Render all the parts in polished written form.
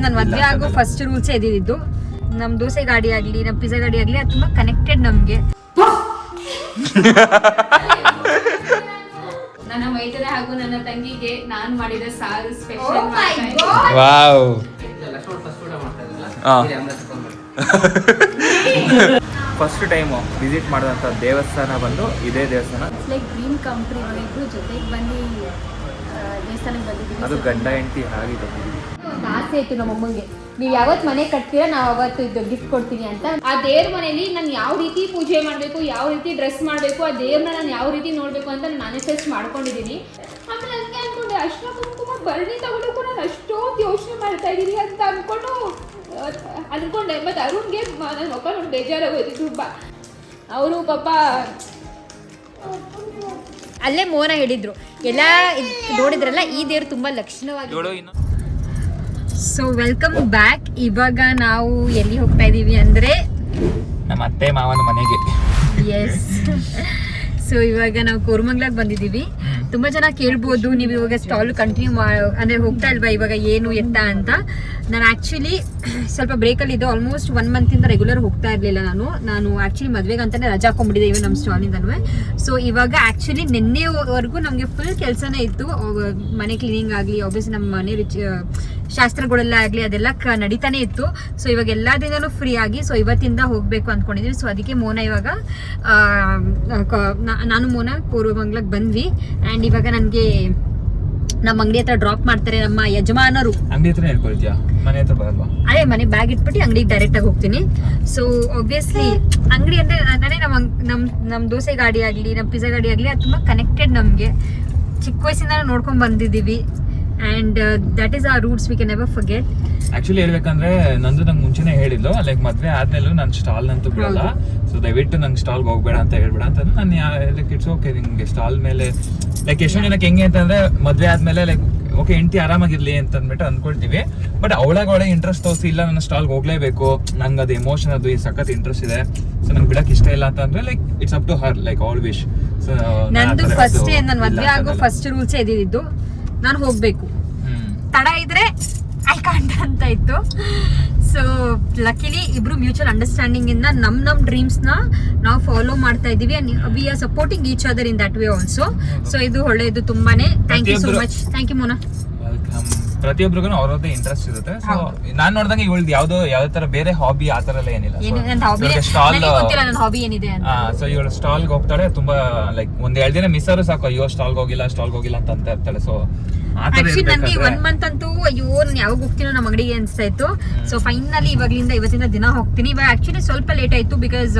ನನ್ನ ಮದುವೆ ಆಗೋ ಫಸ್ಟ್ ರೂಲ್ಸೇ ಇದ್ದಿದ್ದು. ನಮ್ಮ ದೋಸೆ ಗಾಡಿ ಆಗಲಿ ನಮ್ಮ ಪಿಜ್ಜಾ ಗಾಡಿ ಆಗಲಿ ಅದು ತುಂಬ ಕನೆಕ್ಟೆಡ್ ನಮಗೆ. ನನ್ನ ಮೈದನ ಹಾಗೂ ನನ್ನ ತಂಗಿಗೆ ನಾನು ಮಾಡಿದ ಸಾರು special. Wow, first time visit ಮಾಡಿದಂಥ ದೇವಸ್ಥಾನ ಬಂದು ಇದೇ ದೇವಸ್ಥಾನ. ಲೈಕ್ ಡ್ರೀಮ್ ಕಂಪ್ನಿ ಇಬ್ರು ಜೊತೆಗೆ ಬಂದು ದೇವಸ್ಥಾನಕ್ಕೆ ಬಂದಿದ್ದೀವಿ. ಅದು ಗಂಡ ಹೆಂಡತಿ ಹಾಗೆ ಬಂದಿದ್ದೀವಿ. ಒಂದು ಆಸೆ ಇತ್ತು ನಮ್ಮಮ್ಮಂಗೆ, ನೀವು ಯಾವತ್ತು ಮನೆ ಕಟ್ತೀರಾ ನಾವು ಅವತ್ತು ಇದು ಗಿಫ್ಟ್ ಕೊಡ್ತೀನಿ ಅಂತ. ಆ ದೇವ್ರ ಮನೇಲಿ ನಾನು ಯಾವ ರೀತಿ ಪೂಜೆ ಮಾಡಬೇಕು, ಯಾವ ರೀತಿ ಡ್ರೆಸ್ ಮಾಡಬೇಕು, ಆ ದೇವ್ರನ್ನ ನಾನು ಯಾವ ರೀತಿ ನೋಡಬೇಕು ಅಂತ ನಾನು ಮ್ಯಾನಿಫೆಸ್ಟ್ ಮಾಡ್ಕೊಂಡಿದ್ದೀನಿ. ಆಮೇಲೆ ಅದಕ್ಕೆ ಅಂದ್ಕೊಂಡೆ ಅರ್ಶಿನ ಕುಂಕುಮ ಭರಣಿ ತಗೊಳ್ಳೋಕ್ಕೂ ನಾನು ಅಷ್ಟೊಂದು ಯೋಚನೆ ಮಾಡ್ತಾ ಇದ್ದೀನಿ ಅಂತ ಅಂದ್ಕೊಂಡೆ. ಮತ್ತು ಅರುಣ್ಗೆ ನನ್ನ ಮಕ್ಕ ನೋಡಿ ಬೇಜಾರಾಗೋಯ್ತು ತುಂಬ. ಅವರು ಪಾಪ ಅಲ್ಲೇ ಮೋನ ಹೇಳಿದ್ರು, ಎಲ್ಲ ನೋಡಿದ್ರಲ್ಲ ಈ ದೇವ್ರು ತುಂಬ ಲಕ್ಷಣವಾಗಿ. So welcome back. ಇವಾಗ ನಾವು ಎಲ್ಲಿ ಹೋಗ್ತಾ ಇದ್ದೀವಿ ಅಂದರೆ ನಮ್ಮ ಅತ್ತೆ ಮಾವನ ಮನೆಗೆ. ಎಸ್. ಸೊ ಇವಾಗ ನಾವು ಕೋರಮಂಗ್ಲಾಗ್ ಬಂದಿದ್ದೀವಿ. ತುಂಬ ಜನ ಕೇಳ್ಬೋದು, ನೀವು ಇವಾಗ ಸ್ಟಾಲ್ ಕಂಟಿನ್ಯೂ ಅಂದರೆ ಹೋಗ್ತಾ ಇಲ್ವಾ ಇವಾಗ ಏನು ಎತ್ತ ಅಂತ. ನಾನು ಆ್ಯಕ್ಚುಲಿ ಸ್ವಲ್ಪ ಬ್ರೇಕಲ್ಲಿ ಇದ್ದು, ಆಲ್ಮೋಸ್ಟ್ 1 ಮಂತಿಂದ ರೆಗ್ಯುಲರ್ ಹೋಗ್ತಾ ಇರಲಿಲ್ಲ. ನಾನು ಆ್ಯಕ್ಚುಲಿ ಮದುವೆಗೆ ಅಂತಲೇ ರಜಾ ಹಾಕೊಂಡ್ಬಿಟ್ಟಿದ್ದೆ ನಮ್ಮ ಸ್ಟಾಲಿಂದನೂ. ಸೊ ಇವಾಗ ಆ್ಯಕ್ಚುಲಿ ನಿನ್ನೆವರೆಗೂ ನಮಗೆ ಫುಲ್ ಕೆಲಸನೇ ಇತ್ತು. ಮನೆ ಕ್ಲೀನಿಂಗ್ ಆಗಲಿ, ಆಬ್ವಿಯಸ್ ನಮ್ಮ ಮನೆ ಶಾಸ್ತ್ರಗಳೆಲ್ಲ ಆಗಲಿ ಅದೆಲ್ಲ ನಡೀತಾನೆ ಇತ್ತು. ಸೊ ಇವಾಗ ಎಲ್ಲದಿಂದನೂ ಫ್ರೀ ಆಗಿ ಸೊ ಇವತ್ತಿಂದ ಹೋಗಬೇಕು ಅಂದ್ಕೊಂಡಿದ್ದೀವಿ. ಸೊ ಅದಕ್ಕೆ ಮೋನ ಇವಾಗ ನಾನು ಮೋನ ಕೋರಮಂಗ್ಲಕ್ಕೆ ಬಂದ್ವಿ. ಆ್ಯಂಡ್ ಇವಾಗ ನನಗೆ ನಮ್ಮ ಅಂಗಡಿ ಹತ್ರ ಡ್ರಾಪ್ ಮಾಡ್ತಾರೆ ನಮ್ಮ ಯಜಮಾನರು. ಅಂಗಡಿ ಹತ್ರ ಹೇಳ್ಕೊಳ್ತೀಯಾ? ಮನೆ ಹತ್ರ ಬರಲ್ವಾ? ಅದೇ ಮನೆ ಬ್ಯಾಗ್ ಇಟ್ಬಿಟ್ಟು ಅಂಗಡಿಗೆ ಡೈರೆಕ್ಟಾಗಿ ಹೋಗ್ತೀನಿ. ಸೊ ಆಬ್ವಿಯಸ್ಲಿ ಅಂಗಡಿ ಅಂದರೆ ನಾನೇ ನಮ್ಮ ದೋಸೆ ಗಾಡಿ ಆಗಲಿ ನಮ್ಮ ಪಿಜ್ಜಾ ಗಾಡಿ ಆಗಲಿ ಅದು ತುಂಬ ಕನೆಕ್ಟೆಡ್ ನಮಗೆ. ಚಿಕ್ಕ ವಯಸ್ಸಿಂದ ನೋಡ್ಕೊಂಡು ಬಂದಿದ್ದೀವಿ. And that is our roots we can never forget. Actually ಹೇಳ್ಬೇಕಂದ್ರೆ ನಂದು ನಂಗೆ ಮುಂಚೆನೇ ಹೇಳಿದ್ಲು, ಲೈಕ್ ಮದುವೆ ಆದ್ಮೇಲೂ ನಾನು ಸ್ಟಾಲ್ ಅಂತೂ ಬಿಡಲ್ಲ, ಸೊ ದಯವಿಟ್ಟು ನಂಗೆ ಸ್ಟಾಲ್ಗೆ ಹೋಗ್ಬೇಡ ಅಂತ ಹೇಳ್ಬೇಡ ಅಂತ. ನಾನು ಲೈಕ್ ಇಟ್ಸ್ ಓಕೆ, ನಿಮಗೆ ಸ್ಟಾಲ್ ಮೇಲೆ ಲೈಕ್ ಎಷ್ಟೋ ಜನಕ್ಕೆ ಹೆಂಗೆ ಅಂತಂದ್ರೆ ಮದುವೆ ಆದ್ಮೇಲೆ ಲೈಕ್ ಓಕೆ ಹೆಂಡತಿ ಆರಾಮಾಗಿರ್ಲಿ ಅಂತ ಅಂದ್ಬಿಟ್ಟು ಅನ್ಕೊಳ್ತೀವಿ. ಬಟ್ ಅವಳೇ ಇಂಟ್ರೆಸ್ಟ್ ತೋರಿಸಿ ಇಲ್ಲ ನನ್ನ ಸ್ಟಾಲ್ಗೆ ಹೋಗ್ಲೇಬೇಕು, ನಂಗೆ ಅದು ಎಮೋಷನ್ ಅದು ಸಖತ್ ಇಂಟ್ರೆಸ್ಟ್ ಇದೆ, ಸೊ ನಂಗೆ ಬಿಡಕ್ಕೆ ಇಷ್ಟ ಇಲ್ಲ ಅಂತ ಅಂದ್ರೆ like it's up to her, like all wish. So ನಂದು ಫಸ್ಟ್ ನನ್ನ ಮದುವೆ ಆಗೋ ಫಸ್ಟ್ ರೂಲ್ಸೇ ಇದ್ದಿದ್ದು, ನಾನು ಹೋಗ್ಬೇಕು, ತಡ ಇದ್ರೆ ಐ ಕಾಂಟ್ ಅಂತ ಇತ್ತು. ಸೊ ಲಕಿಲಿ ಇಬ್ರು ಮ್ಯೂಚುವಲ್ ಅಂಡರ್ಸ್ಟ್ಯಾಂಡಿಂಗ್ ಇಂದ ನಮ್ಮ ಡ್ರೀಮ್ಸ್ನ ನಾವು ಫಾಲೋ ಮಾಡ್ತಾ ಇದ್ದೀವಿ. We are supporting each other in that way also. So ಇದು ಒಳ್ಳೆಯದು ತುಂಬಾನೇ. Thank you so much. Thank you Mona. Welcome. ಪ್ರತಿಯೊಬ್ಬರಿಗೂ ಅವ್ರದ್ದೇ ಇಂಟ್ರೆಸ್ಟ್ ಇರುತ್ತೆ. ಸೊ ನಾನು ನೋಡಿದಂಗೆ ಇವಳ್ದು ಯಾವ್ದೇ ತರ ಬೇರೆ ಹಾಬಿ ಆ ತರ ಎಲ್ಲ ಏನಿಲ್ಲ. ಸೊ ಇವಳು ಸ್ಟಾಲ್ಗೆ ಹೋಗ್ತಾಳೆ, ತುಂಬಾ ಲೈಕ್ ಒಂದ್ 2 ದಿನ ಮಿಸ್ ಆದ್ರೂ ಸಾಕು, ಅಯ್ಯೋ ಸ್ಟಾಲ್ಗೆ ಹೋಗಿಲ್ಲ ಅಂತ ಇರ್ತಾಳೆ. ಸೊ ಆಕ್ಚುಲಿ ನನಗೆ 1 ಮಂತ್ ಅಂತೂ ಅಯ್ಯೋ ನಾನು ಯಾವಾಗ ಹೋಗ್ತೀನೋ ನಮ್ಮ ಅಂಗಡಿಗೆ ಅನಿಸ್ತಾ ಇತ್ತು. ಸೊ ಫೈನಲಿ ಇವತ್ತಿಂದ ದಿನ ಹೋಗ್ತೀನಿ. ಇವಾಗ ಆಕ್ಚುಲಿ ಸ್ವಲ್ಪ ಲೇಟ್ ಆಯ್ತು, ಬಿಕಾಸ್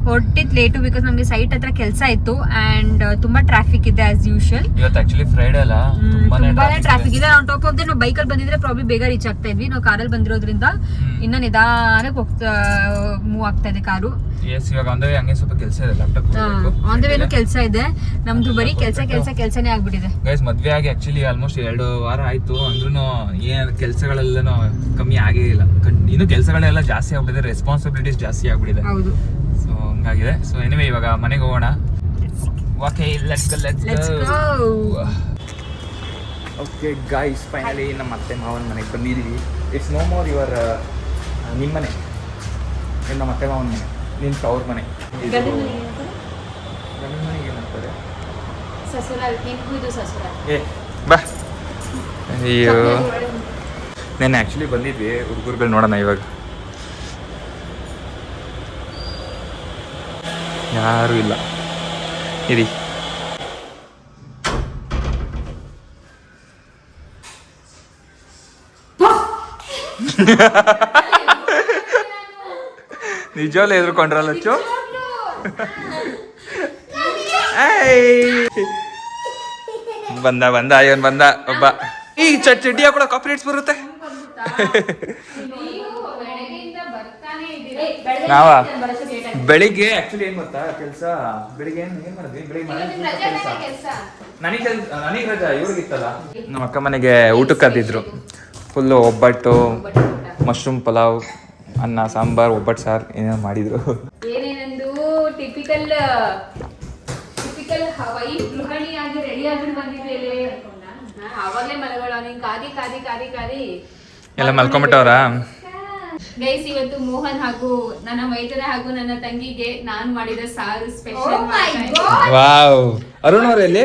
ಹೊರಟಿದ್ ಲೇಟು, ಬಿಕಾಸ್ ನಮಗೆ ಸೈಟ್ ಹತ್ರ ಕೆಲಸ ಇತ್ತು ಅಂಡ್ ತುಂಬಾ ಟ್ರಾಫಿಕ್ ಇದೆ ಆಸ್ ಯೂಶುವಲ್. ಇವತ್ತು ಆಕ್ಚುಲಿ ಫ್ರೈಡೆ ಅಲ್ಲ, ತುಂಬಾನೇ ಟ್ರಾಫಿಕ್ ಇದೆ. ಆನ್ ಟಾಪ್ ಆಫ್ ದಟ್ ನಾವು ಬೈಕಲ್ಲಿ ಬಂದಿದ್ರೆ ಪ್ರಾಬ್ಲಿ ಬೇಗ ರೀಚ್ ಆಗ್ತಾ ಇದ್ವಿ. ನಾವು ಕಾರಲ್ಲಿ ಬಂದಿರೋದ್ರಿಂದ ಇನ್ನ ನಿಧಾನಕ್ಕೆ ಮೂವ್ ಆಗ್ತಾ ಇದೆ ಕಾರು. ಇವಾಗ ಆನ್ ದ ವೇ ಹಂಗೆ ಸ್ವಲ್ಪ ಕೆಲಸ ಇದೆ, ಲ್ಯಾಪ್ಟಾಪ್ ಆನ್ ದ ವೇನು ಕೆಲಸ ಇದೆ ನಮ್ದು. ಬರೀ ಕೆಲಸನೇ ಆಗ್ಬಿಟ್ಟಿದೆ ಗೈಸ್. ಮದ್ವೆ ಆಗಿ ಆಕ್ಚುಲಿ ಆಲ್ಮೋಸ್ಟ್ 2 ವಾರ ಆಯ್ತು, ಅಂದ್ರೂ ಏನ್ ಕೆಲಸಗಳೆಲ್ಲ ಕಮ್ಮಿ ಆಗೇ ಇಲ್ಲ. ಇನ್ನು ಕೆಲಸಗಳೆಲ್ಲ ಜಾಸ್ತಿ ಆಗ್ಬಿಟ್ಟಿದೆ, ರೆಸ್ಪಾನ್ಸಿಬಿಲಿಟೀಸ್ ಜಾಸ್ತಿ ಆಗ್ಬಿಟ್ಟಿದೆ. ಸೊ ಹಂಗಾಗಿದೆ. ಸೊ ಎನಿವೇ ಇವಾಗ ಮನೆಗೆ ಹೋಗೋಣ. Okay let's go. Okay guys, finally ನಮ್ಮ ಅತ್ತೆ ಮಾವನ ಮನೆಗೆ ಬಂದಿದ್ದೀವಿ. ಇಟ್ಸ್ ನೋ ಮೋರ್ ಯುವರ್ ನಿಮ್ಮ ಮನೆ, ನಮ್ಮ ಅತ್ತೆ ಮಾವನ ಮನೆ, ನಿನ್ನ ತವ್ರ ಮನೆ. ಗಂಡನ ಮನೆಗೆ ಏನಂತಾರೆ? ಏ ಬಾ. ಅಯ್ಯೋ ನಾನು ಆ್ಯಕ್ಚುಲಿ ಬಂದಿದ್ವಿ ಹುಡುಗರುಗಳು ನೋಡೋಣ. ಇವಾಗ ಯಾರೂ ಇಲ್ಲ, ಇರಿ. ನಿಜವಲ್ಲ ಎದ್ರುಕೊಂಡ್ರಲ್ಲ ಚೋ. ಬಂದ ಇವನ್ ಬಂದ ಒಬ್ಬ. ಈ ಚಡ್ಡಿ ಹಾಕೊಳ ಕಾಪಿರೇಟ್ಸ್ ಬರುತ್ತೆ. ನಾವ ಬೆಳಿಗ್ಗೆ ಆಕ್ಚುಲಿ ಏನ್ ಗೊತ್ತಾ ಕೆಲಸ, ಬೆಳಿಗ್ಗೆ ಏನ್ ಮಾಡಿದ್ವಿ, ನನಗೆ ರಜಾ, ಇವ್ರಿಗಿತ್ತಲ್ಲ. ನಮ್ಮ ಅಕ್ಕ ಮನೆಗೆ ಊಟಕ್ಕೆ ಕರೆದಿದ್ರು. ಫುಲ್ಲು ಒಬ್ಬಟ್ಟು, ಮಶ್ರೂಮ್ ಪಲಾವ್, ಅನ್ನ ಸಾಂಬಾರ್, ಒಬ್ಬಟ್ಟು ಸಾರು ಏನೇನು ಮಾಡಿದ್ರು. ಏನೇನಂದು ಟಿಪಿಕಲ್ ಹವಾಯಿ ಗೃಹಿಣಿಯಾಗಿ ರೆಡಿ ಆಗಿ ಬಂದಿದ್ದೇವೆ. ಅವಾಗಲೇ ಮಲಗೋಳ ನೀನ್ ಕಾದಿ ಎಲ್ಲ ಮಲ್ಕೊಂಬಿಟ್ಟವ್ರಾ? ಗೈಸ್, ಇವತ್ತು ಮೋಹನ್ ಹಾಗೂ ನನ್ನ ಮೈದನ ಹಾಗೂ ನನ್ನ ತಂಗಿಗೆ ನಾನು ಮಾಡಿದ ಸಾರು ಸ್ಪೆಷಲ್. ವಾವ್. ಅರುಣ್ ಅವ್ರು ಎಲ್ಲಿ?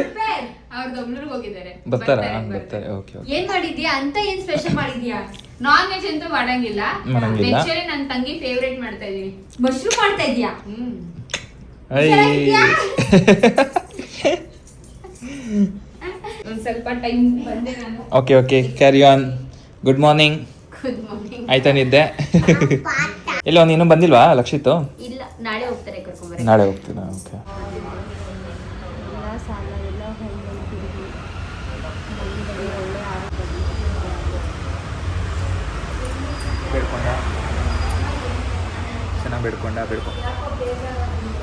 ಅವ್ರು ಬೆಂಗಳೂರಿಗೆ ಹೋಗಿದ್ದಾರೆ. ಬರ್ತಾರೆ. ಓಕೆ. ಏನ್ ಮಾಡಿದ್ಯಾ ಅಂತ? ಏನ್ ಸ್ಪೆಷಲ್ ಮಾಡಿದ್ಯಾ? ನಾನ್ ವೆಜ್ ಅಂತೂ ಮಾಡಂಗಿಲ್ಲ. ವೆಜ್ ಅಲ್ಲಿ ನನ್ನ ತಂಗಿ ಫೇವರೇಟ್ ಮಾಡ್ತಾ ಇದೀನಿ. ಮಶ್ರೂಮ್ ಮಾಡ್ತಾ ಇದೀಯಾ? ಒಂದ್ ಸ್ವಲ್ಪ ಟೈಮ್ ಬಂದೆ ನಾನು. Okay carry on. Good morning. Good morning. ಆಯ್ತಾ ನಿದ್ದೆ? ಇಲ್ಲ, ನೀನು ಬಂದಿಲ್ವಾ ಲಕ್ಷಿತ್? ಇಲ್ಲ, ನಾಳೆ ಹೋಗ್ತಾರೆ ಕರ್ಕೊಂಬರ್ತಾರೆ. ನಾಳೆ ಹೋಗ್ತೀನಾ? ಓಕೆ. ಚೆನ್ನಾಗಿ ಬೇಡ್ಕೊಂಡ.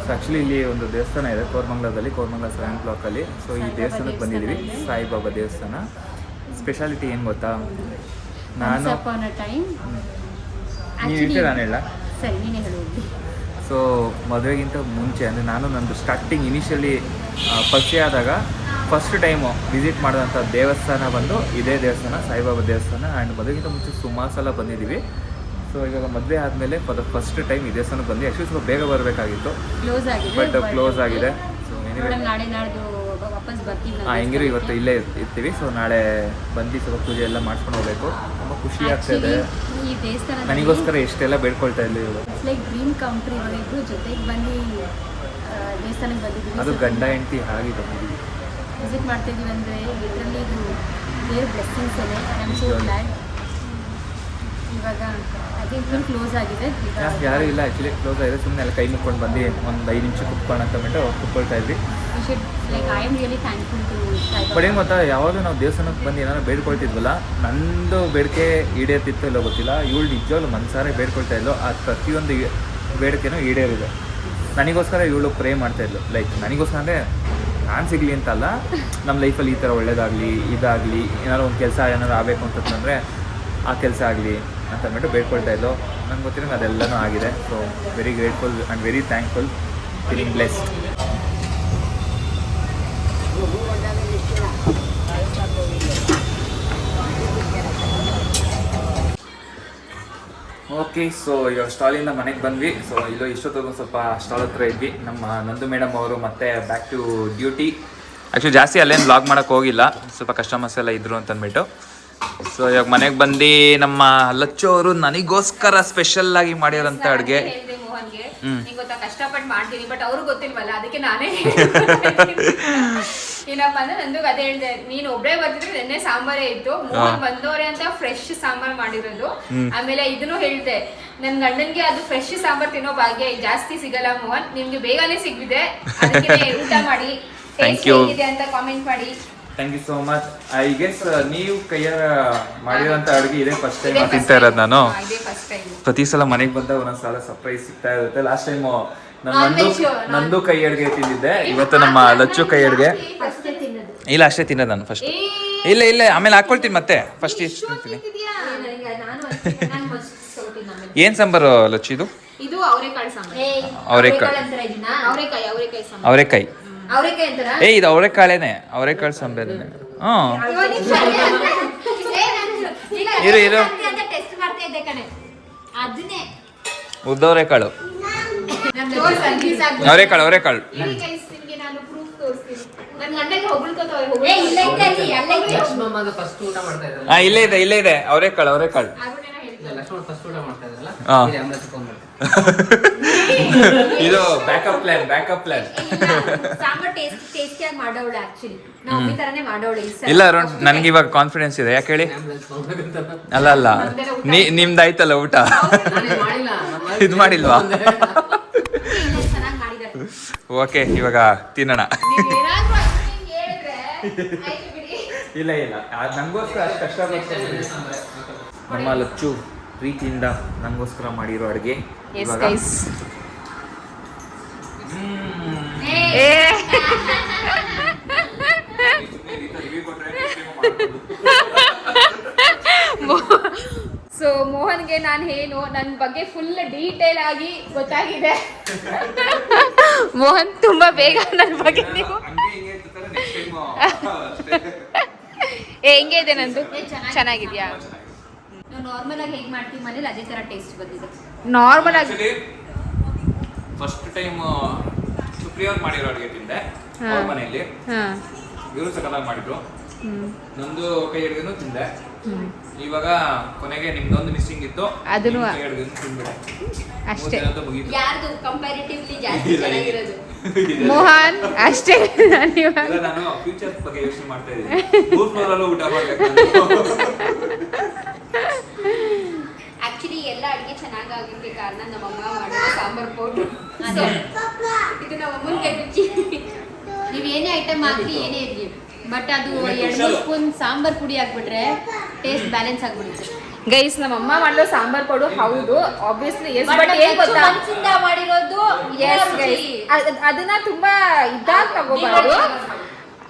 ಸೊ ಆ್ಯಕ್ಚುಲಿ ಇಲ್ಲಿ ಒಂದು ದೇವಸ್ಥಾನ ಇದೆ ಕೋರಮಂಗಲದಲ್ಲಿ, ಕೋರಮಂಗಲ 7 ಬ್ಲಾಕಲ್ಲಿ. ಸೊ ಈ ದೇವಸ್ಥಾನಕ್ಕೆ ಬಂದಿದ್ದೀವಿ, ಸಾಯಿಬಾಬಾ ದೇವಸ್ಥಾನ. ಸ್ಪೆಷಾಲಿಟಿ ಏನು ಗೊತ್ತಾ? ನಾನು ನಾನು ಹೇಳ ಸರಿ, ನೀನೇ ಹೇಳು. ಸೊ ಮದುವೆಗಿಂತ ಮುಂಚೆ ಅಂದರೆ ನಾನು ನಂದು ಸ್ಟಾರ್ಟಿಂಗ್ ಇನಿಷಿಯಲಿ ಪರಿಚಯ ಆದಾಗ ಫಸ್ಟ್ ಟೈಮು ವಿಸಿಟ್ ಮಾಡಿದಂಥ ದೇವಸ್ಥಾನ ಬಂದು ಇದೇ ದೇವಸ್ಥಾನ, ಸಾಯಿಬಾಬಾ ದೇವಸ್ಥಾನ. ಆ್ಯಂಡ್ ಮದುವೆಗಿಂತ ಮುಂಚೆ ಸುಮಾರು ಸಲ ಬಂದಿದ್ದೀವಿ. ಸೊ ಇವಾಗ ಮದುವೆ ಆದಮೇಲೆ ಫಸ್ಟ್ ಟೈಮ್ ಈ ದೇವಸ್ಥಾನಕ್ಕೆ ಬಂದು ಆ್ಯಕ್ಚುಲಿ ಸ್ವಲ್ಪ ಬೇಗ ಬರಬೇಕಾಗಿತ್ತು, ಬಟ್ ಕ್ಲೋಸ್ ಆಗಿದೆ. ಸೊ ಹೆಂಗಿರು ಇವತ್ತು ಇಲ್ಲೇ ಇರ್ತೀವಿ. ಸೊ ನಾಳೆ ಬಂದು ಸ್ವಲ್ಪ ಪೂಜೆ ಎಲ್ಲ ಮಾಡ್ಕೊಂಡು ಹೋಗ್ಬೇಕು. ತುಂಬ ಖುಷಿ ಆಗ್ತಾಯಿದೆ. ನನಗೋಸ್ಕರ ಎಷ್ಟೆಲ್ಲ ಬೇಡ್ಕೊಳ್ತಾ ಇದ್ದೆ ಇವಾಗ. ಅದು ಗಂಡ ಹೆಂಡತಿ ಹಾಗೆ ಬಂದಿದ್ದೀವಿ, ವಿಸಿಟ್ ಮಾಡ್ತಾ ಇದೀವಿ. ಅಂದರೆ ಲಿಟ್ರಲಿ ಇದು ದೇವ್ರ ಬ್ಲೆಸ್ಸಿಂಗ್ಸ್ ಇದೆ. I am so glad. ಇವಾಗ ಅದೇ ಫುಲ್ ಕ್ಲೋಸ್ ಆಗಿದೆ. ಯಾರು ಇಲ್ಲ, ಆ್ಯಕ್ಚುಲಿ ಕ್ಲೋಸ್ ಆಗಿದೆ. ಸುಮ್ಮನೆ ಎಲ್ಲ ಕೈ ಮುಕ್ಕೊಂಡು ಬಂದು ಒಂದು 5 ನಿಮಿಷ ಕುತ್ಕೊಂಡು ಅಂತ ಬಿಟ್ಟು ಕುತ್ಕೊಳ್ತಾ ಇದ್ವಿ. I am really thankful to Saibaba. But ಏನು ಗೊತ್ತಾ, ಯಾವಾಗಲೂ ನಾವು ದೇವಸ್ಥಾನಕ್ಕೆ ಬಂದು ಏನಾದ್ರು ಬೇಡ್ಕೊಳ್ತಿದ್ವಲ್ಲ, ನಂದು ಬೇಡಿಕೆ ಈಡೇರ್ತಿತ್ತು ಇಲ್ಲೋ ಗೊತ್ತಿಲ್ಲ, ಇವಳು ನಿಜವಾಗ್ಲೂ ಮನಸಾರೆ ಬೇಡ್ಕೊಳ್ತಾ ಇದ್ಲು. ಆ ಪ್ರತಿಯೊಂದು ಬೇಡಿಕೆನೂ ಈಡೇರಿದೆ. ನನಗೋಸ್ಕರ ಇವಳು ಪ್ರೇ ಮಾಡ್ತಾಯಿದ್ಲು. ಲೈಕ್ ನನಗೋಸ್ಕರ ಅಂದರೆ ನಾನು ಸಿಗಲಿ ಅಂತಲ್ಲ, ನಮ್ಮ ಲೈಫಲ್ಲಿ ಈ ಥರ ಒಳ್ಳೇದಾಗಲಿ, ಇದಾಗಲಿ, ಏನಾದ್ರು ಒಂದು ಕೆಲಸ ಏನಾದ್ರು ಆಗಬೇಕು ಅಂತಂದರೆ ಆ ಕೆಲಸ ಆಗಲಿ ಅಂತ ಅಂದ್ಬಿಟ್ಟು ಬೇಡ್ಕೊಳ್ತಾ ಇದ್ಲು. ನಂಗೆ ಗೊತ್ತಿರೋ ಅದೆಲ್ಲನೂ ಆಗಿದೆ. So very grateful and very thankful, feeling blessed. Okay, so ಈಗ ಸ್ಟಾಲಿಂದ ಮನೆಗೆ ಬಂದ್ವಿ. ಸೊ ಇಲ್ಲೋ ಇಷ್ಟೊತ್ತಿಗೆ ಸ್ವಲ್ಪ ಸ್ಟಾಲ್ ಹತ್ರ ಇದ್ವಿ. ನಮ್ಮ ನಂದು ಮೇಡಮ್ ಅವರು ಮತ್ತೆ ಬ್ಯಾಕ್ ಟು ಡ್ಯೂಟಿ. ಆ್ಯಕ್ಚುಲಿ ಜಾಸ್ತಿ ಅಲ್ಲೇನು ಬ್ಲಾಗ್ ಮಾಡೋಕ್ಕೆ ಹೋಗಿಲ್ಲ, ಸ್ವಲ್ಪ ಕಸ್ಟಮರ್ಸ್ ಎಲ್ಲ ಇದ್ರು ಅಂತಂದ್ಬಿಟ್ಟು. ಸೊ ಇವಾಗ ಮನೆಗೆ ಬಂದು ನಮ್ಮ ಲಚ್ಚು ಅವರು ನನಗೋಸ್ಕರ ಸ್ಪೆಷಲ್ ಆಗಿ ಮಾಡಿರೋಂಥ ಅಡುಗೆ. ಕಷ್ಟಪಟ್ಟು ಮಾಡ್ತೀನಿ, ಬಟ್ ಅವ್ರು ಗೊತ್ತಿಲ್ವಲ್ಲ, ಅದಕ್ಕೆ ನಾನೇ ಏನಪ್ಪ ಅಂದ್ರೆ ನಂದು ಅದೇ ಹೇಳಿದೆ, ನೀನ್ ಒಬ್ರೇ ಬರ್ತಿದ್ರೆ ನೆನ್ನೆ ಸಾಂಬಾರೇ ಇತ್ತು, ಮೋಹನ್ ಬಂದವ್ರೆ ಅಂತ ಫ್ರೆಶ್ ಸಾಂಬಾರ್ ಮಾಡಿರೋದು. ಆಮೇಲೆ ಇದನ್ನು ಹೇಳಿದೆ, ನನ್ ಗಂಡನ್ಗೆ ಅದು ಫ್ರೆಶ್ ಸಾಂಬಾರ್ ತಿನ್ನೋ ಭಾಗ್ಯ ಜಾಸ್ತಿ ಸಿಗಲ್ಲ ಮೋಹನ್, ನಿಮ್ಗೆ ಬೇಗನೆ ಸಿಗ್ಬಿದೆ, ಅದಕ್ಕೆ ಊಟ ಮಾಡಿ ಹೇಗಿದೆ ಅಂತ ಕಾಮೆಂಟ್ ಮಾಡಿ. Thank you so much. I guess ನೀವು ಕೈಯಾರ ಮಾಡಿರೋಂಥ ಅಡುಗೆ ಇದೇ ಫಸ್ಟ್ ಟೈಮ್ ತಿಂತಾ ಇರೋದು ನಾನು. ಪ್ರತಿ ಸಲ ಮನೆಗೆ ಬಂದಾಗ ಒಂದೊಂದ್ಸಲ ಸರ್ಪ್ರೈಸ್ ಸಿಗ್ತಾ ಇರುತ್ತೆ. ಲಾಸ್ಟ್ ಟೈಮು ನಂದು ಕೈ ಅಡುಗೆ ತಿಂದಿದ್ದೆ, ಇವತ್ತು ನಮ್ಮ ಲಚ್ಚು ಕೈ ಅಡುಗೆ. ಇಲ್ಲ, ಅಷ್ಟೇ ತಿನ್ನೋದು ನಾನು ಫಸ್ಟ್. ಇಲ್ಲ ಆಮೇಲೆ ಹಾಕೊಳ್ತೀನಿ ಮತ್ತೆ. ಫಸ್ಟ್ ಎಷ್ಟು ತಿಂತೀನಿ. ಏನ್ ಸಾಂಬಾರು ಲಚ್ಚು ಇದು? ಇದು ಅವರೆಕಾಳು ಸಾಂಬಾರು. ಅವರೆಕಾಯಿ ಇದು ಅವರೆಕಾಳೇನೆ, ಅವರೆಕಾಳು ಸಾಂಬಾರೇನೆ. ಇರು ಉದ್ದವರೆಕಾಳು, ಅವರೆಕಾಳು. ಇಲ್ಲೇ ಇದೆ ಅವರೆಕಾಳು. ಇದು ಬ್ಯಾಕಪ್ ಪ್ಲಾನ್. ಇಲ್ಲ ಅರುಣ್, ನನಗೆ ಇವಾಗ ಕಾನ್ಫಿಡೆನ್ಸ್ ಇದೆ. ಯಾಕೆ ಹೇಳಿ? ಅಲ್ಲ ನಿಮ್ದಾಯ್ತಲ್ಲ ಊಟ, ಇದು ಮಾಡಿಲ್ವಾ? ಓಕೆ, ಇವಾಗ ತಿನ್ನೋಣ. ಇಲ್ಲ ನಂಗೋಸ್ಕರ ಅಷ್ಟು ಕಷ್ಟಪಟ್ಟು ನಮ್ಮ ಲಚ್ಚು ಪ್ರೀತಿಯಿಂದ ನಂಗೋಸ್ಕರ ಮಾಡಿರೋ ಅಡುಗೆ. ಸೊ ಮೋಹನ್ಗೆ ನಾನು ಏನು ನನ್ನ ಬಗ್ಗೆ ಫುಲ್ ಡೀಟೇಲ್ ಆಗಿ ಗೊತ್ತಾಗಿದೆ. ಮೋಹನ್ ತುಂಬಾ ಬೇಗ ನನ್ನ ಬಗ್ಗೆ ನೀವು ಹೆಂಗೆ ಇದೆ ನಂದು? ಚೆನ್ನಾಗಿದ್ಯಾ? ನಾವು ನಾರ್ಮಲ್ ಆಗಿ ಹೇಗೆ ಮಾಡ್ತೀವಿ ಮನೇಲಿ ಅದೇ ತರ ಟೇಸ್ಟ್ ಬಂದಿದೆ. ನಾರ್ಮಲ್ ಆಗಿ ಫಸ್ಟ್ ಟೈಮ್ ಸುಪ್ರಿಯವ್ರು ಮಾಡಿರೋ ಅಡುಗೆ ತಿಂದೆ ಅವ್ರ ಮನೆಯಲ್ಲಿ. ಇವರು ಸಕಲಾಗಿ ಮಾಡಿದ್ರು. ನಂದು ಕೈ ಅಡುಗೆನೂ ತಿಂದೆ. ಇವಾಗ ಕೊನೆಗೆ ನಿಮ್ದೊಂದು ಮಿಸ್ಸಿಂಗ್ ಇತ್ತು, ಅದನ್ನು ಕೈ ಅಡುಗೆನೂ ತಿಂದ್ಬಿಡೆ ಅಷ್ಟೇ. ಯಾರ್ದು ಕಂಪ್ಯಾರಿಟಿವ್ಲಿ ಜಾಸ್ತಿ ಚೆನ್ನಾಗಿರೋದು? ಮೋಹನ್ ಅಷ್ಟೇ. ನಾನು ಫ್ಯೂಚರ್ ಬಗ್ಗೆ ಯೋಚನೆ ಮಾಡ್ತಾ ಇದ್ದೀನಿ. 3 ಫ್ಲೋರ್ ಅಲ್ಲೂ ಊಟ ಮಾಡ್ಬೇಕು. ಆಕ್ಚುಲಿ ಎಲ್ಲ ಅಡುಗೆ ಚೆನ್ನಾಗಾಗೋಕ್ಕೆ ಕಾರಣ ನಮ್ಮಮ್ಮ ಮಾಡಿರೋ ಸಾಂಬಾರ್ ಪೌಡ್ರು. ಇದು ನಮ್ಮಮ್ಮನ ಕೈ ರುಚಿ. ನೀವು ಏನೇ ಐಟಮ್ ಹಾಕಿ ಏನೇ ಇರಲಿ, ಬಟ್ ಅದು 2-3 ಸ್ಪೂನ್ ಸಾಂಬಾರ್ ಪುಡಿ ಹಾಕ್ಬಿಟ್ರೆ ಟೇಸ್ಟ್ ಬ್ಯಾಲೆನ್ಸ್ ಆಗ್ಬಿಡುತ್ತೆ. ಗೈಸ್ ನಮ್ಮಮ್ಮ ಮಾಡೋ ಸಾಂಬಾರ್ ಪೌಡು ಹೌದು ಆಬ್ವಿಯಸ್ಲಿ ಎಸ್, ಬಟ್ ಏನ್ ಗೊತ್ತಾ ಮನಸ್ಸಿಂದ ಮಾಡಿರೋದು. ಎಸ್ ಗೈಸ್, ಅದನ್ನ ತುಂಬಾ ಇದಾಗಿ ತಗೋಬಾರ್ದು.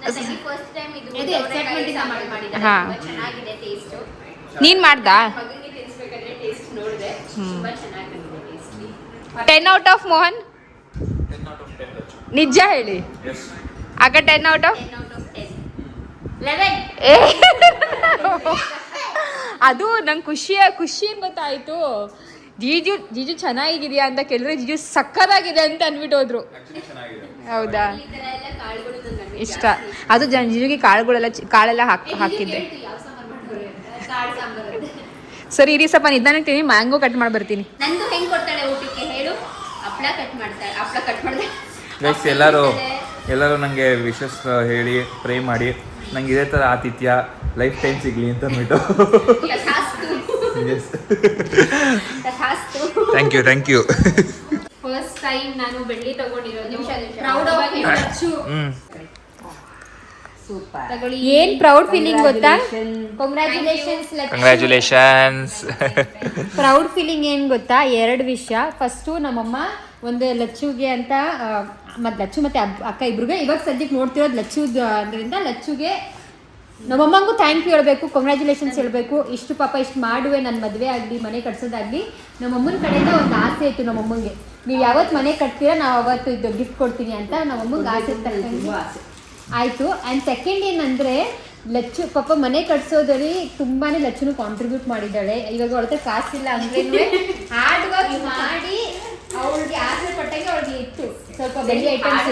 ನನಗೆ ಫಸ್ಟ್ ಟೈಮ್ ಇದು ಎಕ್ಸೈಟ್ಮೆಂಟ್ ಇಂದ ಮಾಡಿದ್ದಾರೆ. ಹಾ. ತುಂಬಾ ಚೆನ್ನಾಗಿದೆ ಟೇಸ್ಟ್. ನೀನ್ ಮಾಡ್ದಾ? ಮಗನಿಗೆ ತಿನ್ಸ್ಬೇಕಾದ್ರೆ ಟೇಸ್ಟ್ ನೋಡಿದೆ, ತುಂಬಾ ಚೆನ್ನಾಗಿದೆ taste. 10 out of Mohan 10 out of 10 Rachchu. ನಿಜ ಹೇಳಿ. Yes. ಆಗ 10 ಔಟ್ ಆಫ್ 10 out of 10. 11. ಅದು ನಂಗೆ ಖುಷಿ ಏನ್ ಗೊತ್ತಾಯ್ತು, ಜೀಜು ಚೆನ್ನಾಗಿದೆಯಾ ಅಂತ ಕೇಳಿದ್ರೆ ಜೀಜು ಸಕ್ಕದಾಗಿದೆ ಅಂತ ಅಂದ್ಬಿಟ್ಟು ಹೋದ್ರು. Actually ಚೆನ್ನಾಗಿದೆ. ಹೌದಾ? ಈ ತರ ಎಲ್ಲ ಕಾಳುಗಳು ನನಗೆ ಇಷ್ಟ. ಅದು ಜೀಜುಗೆ ಕಾಳೆಲ್ಲ ಹಾಕಿದ್ದೆ. ಯಾವ ಸಾಂಬಾರ್ ಮಾಡ್ತಾರೆ? ಕಾಳು ಸಾಂಬಾರ್ ಅಂತ. ಸರಿ ಇರಿ ಸ್ವಲ್ಪ ನಿಧಾನಕ್ಕೆ ಮ್ಯಾಂಗೋ ಕಟ್ ಮಾಡಿ ಬರ್ತೀನಿ. ನಂದು ಹೆಂಗ್ ಕೊಡ್ತಾಳೆ ಊಟಕ್ಕೆ ಹೇಳು? ಹಪ್ಳ ಕಟ್ ಮಾಡ್ತಾಳೆ. ಹಪ್ಳ ಕಟ್ ಮಾಡಿದೆ. ಗೈಸ್ ಎಲ್ಲರೂ ನನಗೆ ವಿಶಸ್ ಹೇಳಿ ಪ್ರೇ ಮಾಡಿ ನಂಗೆ ಇದೇ ಥರ ಆತಿಥ್ಯ ಲೈಫ್ ಟೈಮ್ ಸಿಗಲಿ ಅಂತ ಅಂದ್ಬಿಟ್ಟು. Thank you. ಫಸ್ಟ್ ಟೈಮ್ ನಾನು ಬೆಳ್ಳಿ ತಗೊಂಡಿರೋದು. ಪ್ರೌಡ್ ಆಫ್ ತಗೊಳ್ಳಿ. ಏನ್ ಪ್ರೌಡ್ ಫೀಲಿಂಗ್ ಗೊತ್ತಾ? ಕಂಗ್ರ್ಯಾಚುಲೇಷನ್ಸ್. ಪ್ರೌಡ್ ಫೀಲಿಂಗ್ ಏನ್ ಗೊತ್ತಾ? 2 ವಿಷಯ. ಫಸ್ಟು ನಮ್ಮಮ್ಮ ಒಂದು ಲಚ್ಚುಗೆ ಅಂತ ಮತ್ತೆ ಲಚ್ಚು ಮತ್ತೆ ಅಕ್ಕ ಇಬ್ರಿಗೆ ಇವಾಗ ಸದ್ಯಕ್ಕೆ ನೋಡ್ತಿರೋದು ಲಚ್ಚು ಅದರಿಂದ ಲಚ್ಚುಗೆ ನಮ್ಮಮ್ಮಂಗೂ ಥ್ಯಾಂಕ್ ಯು ಹೇಳಬೇಕು, ಕಂಗ್ರ್ಯಾಚುಲೇಷನ್ಸ್ ಹೇಳಬೇಕು. ಇಷ್ಟು ಪಾಪ ಇಷ್ಟು ಮಾಡುವೆ, ನನ್ನ ಮದುವೆ ಆಗಲಿ ಮನೆ ಕಟ್ಸೋದಾಗಲಿ ನಮ್ಮಮ್ಮನ ಕಡೆಯಿಂದ ಒಂದು ಆಸೆ ಇತ್ತು ನಮ್ಮಮ್ಮಂಗೆ. ನೀವು ಯಾವತ್ತು ಮನೆ ಕಟ್ತೀರಾ ನಾವು ಅವತ್ತು ಇದು ಗಿಫ್ಟ್ ಕೊಡ್ತೀನಿ ಅಂತ ನಮ್ಮಮ್ಮಂಗೆ ಆಸೆ ತಕ್ಕಂಗೆ ಆಯಿತು. ಆ್ಯಂಡ್ ಸೆಕೆಂಡ್ ಏನಂದರೆ ಲಚ್ಚು ಪಾಪ ಮನೆ ಕಟ್ಸೋದ್ರಲ್ಲಿ ತುಂಬಾ ಲಚ್ಚುನು ಕಾಂಟ್ರಿಬ್ಯೂಟ್ ಮಾಡಿದ್ದಾಳೆ. ಇವಾಗ ಅವಳ ಹತ್ರ ಕಾಸಿಲ್ಲ ಅಂದ್ರೆ ಹಾರ್ಡ್ ವರ್ಕ್ ಮಾಡಿ ಅವಳಿಗೆ ಆಸೆ ಪಟ್ಟಂಗೆ ಅವಳಿಗೆ ಇತ್ತು ಸ್ವಲ್ಪ ಬೆಳ್ಳಿ ಐಟಮ್ಸ್.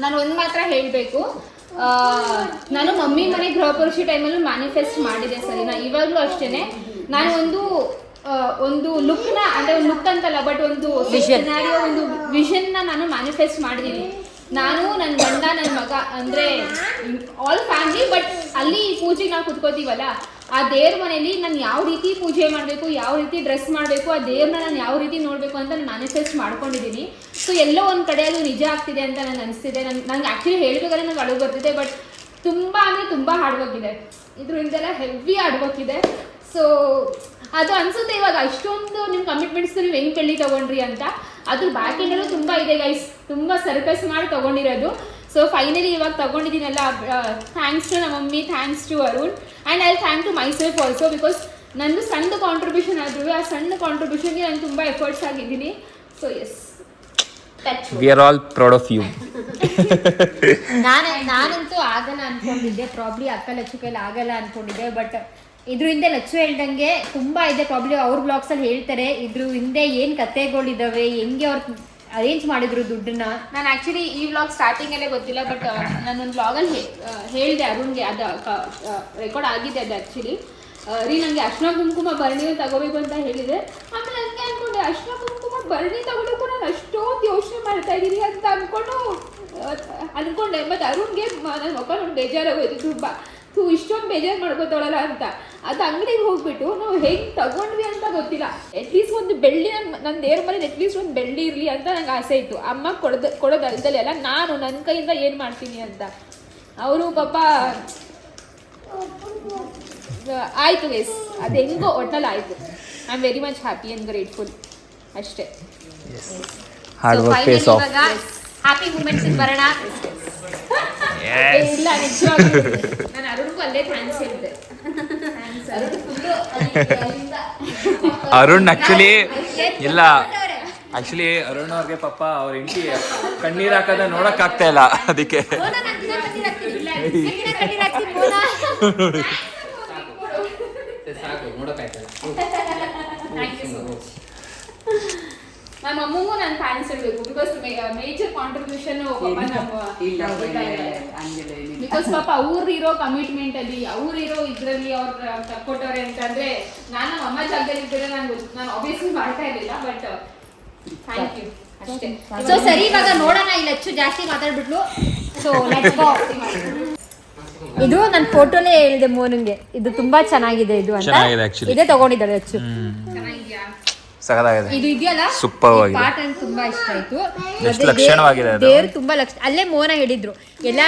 ನಾನು ಒಂದು ಮಾತ್ರ ಹೇಳಬೇಕು, ನಾನು ಮಮ್ಮಿ ಮನೆ ಗೃಹಪುರುಷಿ ಟೈಮಲ್ಲೂ ಮ್ಯಾನಿಫೆಸ್ಟ್ ಮಾಡಿದೆ ಸರಿನಾ. ಇವಾಗಲೂ ಅಷ್ಟೇನೆ ನಾನು ಒಂದು ಲುಕ್ನ ಅಂದರೆ ಒಂದು ಲುಕ್ ಅಂತಲ್ಲ ಬಟ್ ಒಂದು ಸಿನಾರಿಯೋ ಒಂದು ವಿಷನ್ನ ನಾನು ಮ್ಯಾನಿಫೆಸ್ಟ್ ಮಾಡಿದ್ದೀನಿ. ನಾನು ನನ್ನ ಗಂಡ ನನ್ನ ಮಗ ಅಂದರೆ ಆಲ್ ಫ್ಯಾಮಿಲಿ, ಬಟ್ ಅಲ್ಲಿ ಪೂಜೆಗೆ ನಾವು ಕುತ್ಕೋತೀವಲ್ಲ ಆ ದೇವ್ರ ಮನೇಲಿ ನಾನು ಯಾವ ರೀತಿ ಪೂಜೆ ಮಾಡಬೇಕು, ಯಾವ ರೀತಿ ಡ್ರೆಸ್ ಮಾಡಬೇಕು, ಆ ದೇವ್ರನ್ನ ನಾನು ಯಾವ ರೀತಿ ನೋಡಬೇಕು ಅಂತ ನಾನು ಮ್ಯಾನಿಫೆಸ್ಟ್ ಮಾಡ್ಕೊಂಡಿದ್ದೀನಿ. ಸೊ ಎಲ್ಲೋ ಒಂದು ಕಡೆ ಅದು ನಿಜ ಆಗ್ತಿದೆ ಅಂತ ನನಗೆ ಅನಿಸ್ತಿದೆ. ನಂಗೆ ಆ್ಯಕ್ಚುಲಿ ಹೇಳ್ಬೇಕಾದ್ರೆ ನಂಗೆ ಅಳುವು ಬರ್ತಿದೆ, ಬಟ್ ತುಂಬ ಅಂದರೆ ತುಂಬ ಹಾರ್ಡ್ ವರ್ಕ್ ಇದೆ ಇದ್ರ ಹಿಂದೆಲ್ಲ, ಹೆವಿ ಹಾರ್ಡ್ ವರ್ಕ್ ಇದೆ. ಸೊ ಅದು ಅನಿಸುತ್ತೆ ಇವಾಗ ಅಷ್ಟೊಂದು ನಿಮ್ಮ ಕಮಿಟ್ಮೆಂಟ್ಸ್ ನೀವು ಹೆಂಗೆ ಬೆಳ್ಳಿ ತೊಗೊಂಡ್ರಿ ಅಂತ. ಅದ್ರ ಬ್ಯಾಕ್ ಎಂಡಲ್ಲೂ ತುಂಬ ಇದೆ ಗೈಸ್, ತುಂಬ ಸರ್ಕಸ್ ಮಾಡಿ ತೊಗೊಂಡಿರೋದು. ಸೊ ಫೈನಲಿ ಇವಾಗ ತೊಗೊಂಡಿದ್ದೀನಲ್ಲ, ಥ್ಯಾಂಕ್ಸ್ ಟು ನಮ್ಮ mummy, thanks to Arun, and I thank to myself also, because ನಂದು ಸಣ್ಣ ಕಾಂಟ್ರಿಬ್ಯೂಷನ್ ಆದ್ರೂ ಆ ಸಣ್ಣ ಕಾಂಟ್ರಿಬ್ಯೂಷನ್ಗೆ ನಾನು ತುಂಬ ಎಫರ್ಟ್ಸ್ ಆಗಿದ್ದೀನಿ. So yes, we are all proud of you. ನಾನಂತೂ ಆಗಲ್ಲ ಅಂದ್ಕೊಂಡಿದ್ದೆ, ಪ್ರಾಬ್ಲಿ ಅಕ್ಕ ಲಚ್ಚು ಕೈಲಿ ಆಗಲ್ಲ ಅಂದ್ಕೊಂಡಿದ್ದೆ. ಬಟ್ ಇದ್ರ ಹಿಂದೆ ಲಚ್ಚು ಹೇಳ್ದಂಗೆ ತುಂಬ ಇದೆ, ಪ್ರಾಬ್ಲಿ ಅವ್ರ ಬ್ಲಾಗ್ಸಲ್ಲಿ ಹೇಳ್ತಾರೆ ಇದ್ರ ಹಿಂದೆ ಏನು ಕಥೆಗಳಿದ್ದಾವೆ, ಹೆಂಗೆ ಅವ್ರು ಅರೇಂಜ್ ಮಾಡಿದ್ರು ದುಡ್ಡನ್ನ. ನಾನು ಆ್ಯಕ್ಚುಲಿ ಈ ವ್ಲಾಗ್ ಸ್ಟಾರ್ಟಿಂಗಲ್ಲೇ ಗೊತ್ತಿಲ್ಲ, ಬಟ್ ನಾನೊಂದು ವ್ಲಾಗಲ್ಲಿ ಹೇಳಿದೆ ಅರುಣ್ಗೆ, ಅದು ರೆಕಾರ್ಡ್ ಆಗಿದೆ ಅದು ಆ್ಯಕ್ಚುಲಿ. ನನಗೆ ಅರ್ಶಿನ ಕುಂಕುಮ ಭರಣಿ ತಗೋಬೇಕು ಅಂತ ಹೇಳಿದೆ. ಆಮೇಲೆ ನನಗೆ ಅಂದ್ಕೊಂಡೆ ಅರ್ಶಿನ ಕುಂಕುಮ ಭರಣಿ ತಗೋಬೇಕು ನಾನು ಅಷ್ಟೊಂದು ಯೋಚನೆ ಮಾಡ್ತಾ ಇದ್ದೀನಿ ಅಂತ ಅಂದ್ಕೊಂಡೆ. ಮತ್ತು ಅರುಣ್ಗೆ ನನ್ನ ಮಕ್ಕ ನೋಡಿ ಬೇಜಾರಾಗೋಯ್ತು ತುಂಬ, ಇಷ್ಟೊಂದು ಬೇಜಾರು ಮಾಡ್ಕೋತಾಳಲ್ಲ ಅಂತ. ಅದು ಅಂಗಡಿಗೆ ಹೋಗ್ಬಿಟ್ಟು ನಾವು ಹೇಗೆ ತಗೊಂಡ್ವಿ ಅಂತ ಗೊತ್ತಿಲ್ಲ, ಅಟ್ಲೀಸ್ಟ್ ಒಂದು ಬೆಳ್ಳಿ ನನ್ನ ದೇವ್ರ ಮನೇಲಿ ಅಟ್ಲೀಸ್ಟ್ ಒಂದು ಬೆಳ್ಳಿ ಇರಲಿ ಅಂತ ನಂಗೆ ಆಸೆ ಇತ್ತು. ಅಮ್ಮ ಕೊಡೋದು ಅಲ್ದಲ್ಲಿ ಅಲ್ಲ, ನಾನು ನನ್ನ ಕೈಯಿಂದ ಏನು ಮಾಡ್ತೀನಿ ಅಂತ. ಅವರು ಪಾಪ ಆಯಿತು ಗೈಸ್, ಅದು ಹೆಂಗೋ ಒಟ್ಟಲ್ಲಿ ಆಯಿತು. I am very much happy and grateful ಅಷ್ಟೇ. ಇವಾಗ ಹ್ಯಾಪಿ ಮೂಮೆಂಟ್ಸ್ ಬರೋಣ. ಇಲ್ಲ ನಿಜವಾಗ್ಲೂ ನಾನು ಅರುಣ್ಗೂ ಅಲ್ಲೇ ಥ್ಯಾಂಕ್ಸ್ ಹೇಳಿದೆ. ಅರುಣ್ ಆಕ್ಚುಲಿ ಇಲ್ಲ ಆಕ್ಚುಲಿ ಅರುಣ್ ಅವ್ರಿಗೆ ಪಾಪ ಅವ್ರ ಹೆಂಡತಿ ಕಣ್ಣೀರ್ ಹಾಕದ ನೋಡಕ್ ಆಗ್ತಾ ಇಲ್ಲ ಅದಕ್ಕೆ. ನಮ್ಮ ಅಮ್ಮಂಗೂ ನಾನು ಥ್ಯಾಂಕ್ಸ್ ಹೇಳ್ಬೇಕು ಬಿಕಾಸ್ ಮೇಜರ್ ಕಾಂಟ್ರಿಬ್ಯೂಷನ್ ಬಿಕಾಸ್ ಪಾಪ ಅವ್ರಿರೋ ಕಮಿಟ್ಮೆಂಟ್ ಅಲ್ಲಿ ಅವ್ರಿರೋ ಇದ್ರಲ್ಲಿ ಅವ್ರು ಕೊಟ್ಟವ್ರೆ ಅಂತಂದ್ರೆ ನಾನು ನಮ್ಮ ಅಮ್ಮ ಜಾಗದಲ್ಲಿ ಇದ್ದರೆ ನಾನು ಆಬ್ವಿಯಸ್ಲಿ ಮಾಡ್ತಾ ಇರಲಿಲ್ಲ ಬಟ್ ಥ್ಯಾಂಕ್ ಯು ಅಷ್ಟೇ. ಸೊ ಸರಿ ಇವಾಗ ನೋಡೋಣ, ಇಲ್ಲಿ ಹೆಚ್ಚು ಜಾಸ್ತಿ ಮಾತಾಡ್ಬಿಟ್ಲು. So let's go. ಇದು ನನ್ನ ಫೋಟೋಲೇ ಹೇಳಿದೆ ಮೋನಂಗೆ, ಇದು ತುಂಬಾ ಚೆನ್ನಾಗಿದೆ ಇದು ಅಂತ. ಚೆನ್ನಾಗಿದೆ actually. ಇದೇ ತಗೊಂಡಿದ್ದಾಳೆ ಹೆಚ್ಚು. ಚೆನ್ನಾಗಿದ್ಯಾ? ಸಗದಾಗಿದೆ. ಇದು ಇದೆಯಲ್ಲ ಸೂಪರ್ ಆಗಿದೆ. ಪಾರ್ಟ್ ನನಗೆ ತುಂಬಾ ಇಷ್ಟ ಆಯ್ತು. ಎಷ್ಟು ಲಕ್ಷಣವಾಗಿದೆ ಅದು. ದೇವ್ರು ತುಂಬಾ ಅಲ್ಲೇ ಮೋನ ಹೇಳಿದ್ರು ಎಲ್ಲ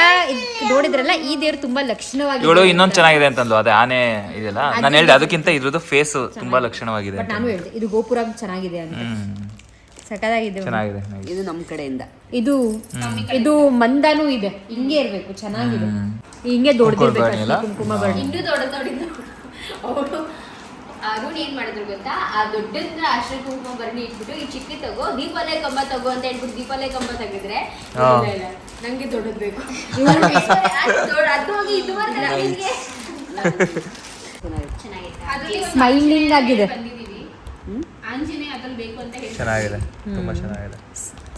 ನೋಡಿದ್ರಲ್ಲ, ಈ ದೇವ್ರು ತುಂಬಾ ಲಕ್ಷಣವಾಗಿದೆ. ಇವಳು ಇನ್ನೊಂದು ಚೆನ್ನಾಗಿದೆ ಅಂತಂದ್ಲು, ಅದೇ ಆನೆ ಇದೆಯಲ್ಲ, ನಾನು ಹೇಳಿದೆ ಅದಕ್ಕಿಂತ ಇದ್ರದ್ದು ಫೇಸ್ ತುಂಬಾ ಲಕ್ಷಣವಾಗಿದೆ. ಬಟ್ ನಾನು ಹೇಳಿದೆ ಇದು ಗೋಪುರ ಚೆನ್ನಾಗಿದೆ ಅಂತ. ಸಕದಾಗಿದೆ, ಚೆನ್ನಾಗಿದೆ. ಇದು ನಮ್ಮ ಕಡೆಯಿಂದ. ಇದು ಮಂದನೂ ಇದೆ, ಹಿಂಗೆ ಇರ್ಬೇಕು, ಚೆನ್ನಾಗಿದೆ. ಹಿಂಗೆ ದೊಡ್ಡದಿರ್ಬೇಕು ಕುಂಕುಮ ಬಣ್ಣ. ಇನ್ನೂ ದೊಡ್ಡದಿದ್ರು ಅವರು ಅರುಣ್ ಏನ್ ಮಾಡಿದ್ರು ಗೊತ್ತಾ, ಆ ದೊಡ್ಡದ್ರ ಅರ್ಶಿನ ಕುಂಕುಮ ಬರಣಿ ಇಟ್ಬಿಟ್ಟು ಈ ಚಿಕ್ಕಿ ತಗೋ ದೀಪಾಲಯ ಕಂಬ ತಗೋ ಅಂತ ಹೇಳ್ಬಿಟ್ಟು ದೀಪಾಲಯ ಕಂಬ ತೆಗೆದ್ರೆ ನಂಗೆ ದೊಡ್ಡದ್ ಬೇಕು ಅದು ಹೋಗಿ ಇದು ಚೆನ್ನಾಗಿದೆ. ಸ್ಮೈಲಿಂಗ್ ಆಗಿದೆ. ಬಂದಿದ್ದೀವಿ ಆಂಜನೇಯ ಅದ್ರಲ್ಲಿ ಬೇಕು ಅಂತ ಹೇಳಿ ಚೆನ್ನಾಗಿದೆ, ತುಂಬಾ ಚೆನ್ನಾಗಿದೆ.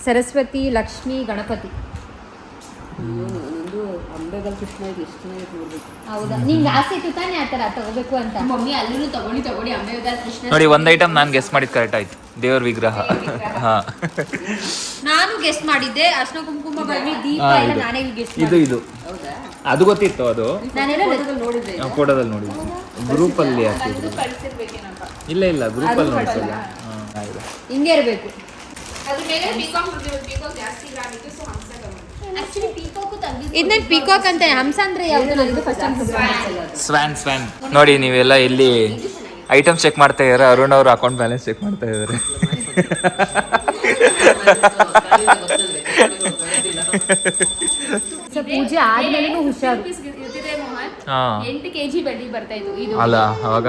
ಸರಸ್ವತಿ, ಲಕ್ಷ್ಮಿ, ಗಣಪತಿ. ನಂದು ಅಂಬೆಗಲ್ ಕೃಷ್ಣ ಇದು ಎಷ್ಟು ಚೆನ್ನಾಗಿತ್ತು ನೋಡ್ಬೇಕು. ಹೌದಾ, ನಿಂಗೆ ಆಸೆ ಇತ್ತು ತಾನೇ ಆ ಥರ ತಗೋಬೇಕು ಅಂತ? ಮಮ್ಮಿ ಅಲ್ಲೂ ತಗೊಂಡು ಅಂಬೇದಾರ್ ಕೃಷ್ಣ ನೋಡಿ, ಒಂದ್ ಐಟಮ್ ನಾನು ಗೆಸ್ ಮಾಡಿದ್ ಕರೆಕ್ಟ್ ಆಯ್ತು, ದೇವ್ರ ವಿಗ್ರಹ. ಹಾ, ನಾನು ಗೆಸ್ಟ್ ಮಾಡಿದ್ದೆ ಅರ್ಶಿನ ಕುಂಕುಮ ಬಣ್ಣಿ ದೀಪ ಎಲ್ಲ ನಾನೇ ಗೆಸ್ಟ್ ಇದು ಇದು ಅದು ಗೊತ್ತಿತ್ತು, ಅದು ನಾನೆಲ್ಲ ನೋಡಿದ್ರೆ ಫೋಟೋದಲ್ಲಿ ನೋಡಿದ್ವಿ, ಗ್ರೂಪ್ ಅಲ್ಲಿ ಹಾಕಿದ್ರು. ಕಳ್ಸಿರ್ಬೇಕೇನಪ್ಪ. ಇಲ್ಲ ಗ್ರೂಪ್ ಅಲ್ಲಿ ನೋಡ್ತಿಲ್ಲ. ಹಿಂಗೆ ಇರಬೇಕು. ಅದ್ರ ಮೇಲೆ ಪೀಕಾಕ್ ಜಾಸ್ತಿ ಗ್ರಾಮ್ ಇತ್ತು, ಸೊ ಹಂಸ ತಗೊಂಡು. ಆಕ್ಚುಲಿ ಪೀಕಾಕು ತೆಗ್ದಿದ್ದು ಇದನ್ನ ಪೀಕಾಕ್ ಅಂತ. ಹಂಸ ಅಂದ್ರೆ ಯಾವ್ದು? ನನಗೆ ಫಸ್ಟ್ ಸ್ವ್ಯಾನ್. ನೋಡಿ, ನೀವೆಲ್ಲ ಇಲ್ಲಿ ಐಟಮ್ಸ್ ಚೆಕ್ ಮಾಡ್ತಾ ಇದಾರೆ, ಅರುಣ್ ಅವ್ರ ಅಕೌಂಟ್ ಬ್ಯಾಲೆನ್ಸ್ ಚೆಕ್ ಮಾಡ್ತಾ ಇದಾರೆ. ಪೂಜೆ ಆದ್ಮೇಲೆ ಹುಷಾರು. ಇರ್ತಿದೆ ಮೋಹನ್, ಹಾ 8 kg ಬೆಳ್ಳಿ ಬರ್ತಾ ಇತ್ತು ಇದು. ಅಲ್ಲ, ಅವಾಗ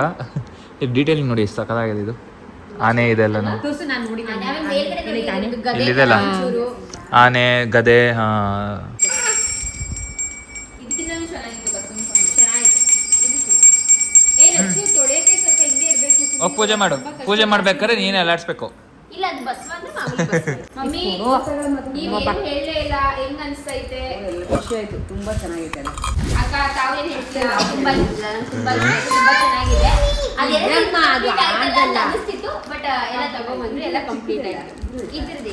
ಡೀಟೇಲಿಂಗ್ ನೋಡಿ ಎಷ್ಟು ಸಕ್ಕದಾಗಿದೆ ಇದು. ಆನೆ ಇದೆಲ್ಲ ತೋರ್ಸು, ನಾನು ನೋಡಿ. ಆಮೇಲೆ ಮೇಲ್ಗಡೆ ನೋಡಿ ಗದೆ ಇಲ್ಲಿದೆಲ್ಲ ಚೂರು ಆನೆ, ಗದೆ. ಹಾ, ಇದಕ್ಕಿಂತಲೂ ಚೆನ್ನಾಗಿತ್ತು ಬಸವನ ಸ್ವಾಮಿ. ಚೆನ್ನಾಗಿತ್ತು. ಹೆಚ್ಚು ತೊಳೆಯಕ್ಕೆ ಸ್ವಲ್ಪ ಹಿಂಗೆ ಇರಬೇಕು. ಹೋಗಿ ಪೂಜೆ ಮಾಡು. ಪೂಜೆ ಮಾಡ್ಬೇಕಾದ್ರೆ ನೀನೇ ಅಲ್ಲಾಡ್ಸ್ಬೇಕು. ಇಲ್ಲ ಅದು ಬಸವ ಅಂದ್ರೆ ಮಾಮೂಲಿ ಬಸವ. ಮಮ್ಮಿ ನೀವೇನು ಹೇಳಲೇ ಇಲ್ಲ, ಹೆಂಗ್ ಅನ್ಸ್ತೈತೆ? ಖುಷಿ ಆಯ್ತು, ತುಂಬಾ ಚೆನ್ನಾಗಿದೆ ಅಲ್ಲ. ಅಕ್ಕ ತಾವೇನು ಹೇಳ್ತೀರಾ? ತುಂಬಾ ಚೆನ್ನಾಗಿದೆ. ಅದೆಲ್ಲ ಅದು ಆಗಲ್ಲ. ಅನಿಸ್ತಿತ್ತು ಬಟ್ ಎಲ್ಲ ತಗೊಂಡ್ಬಂದ್ರೆ ಎಲ್ಲ ಕಂಪ್ಲೀಟ್ ಆಯ್ತು. ಇದ್ರದ್ದು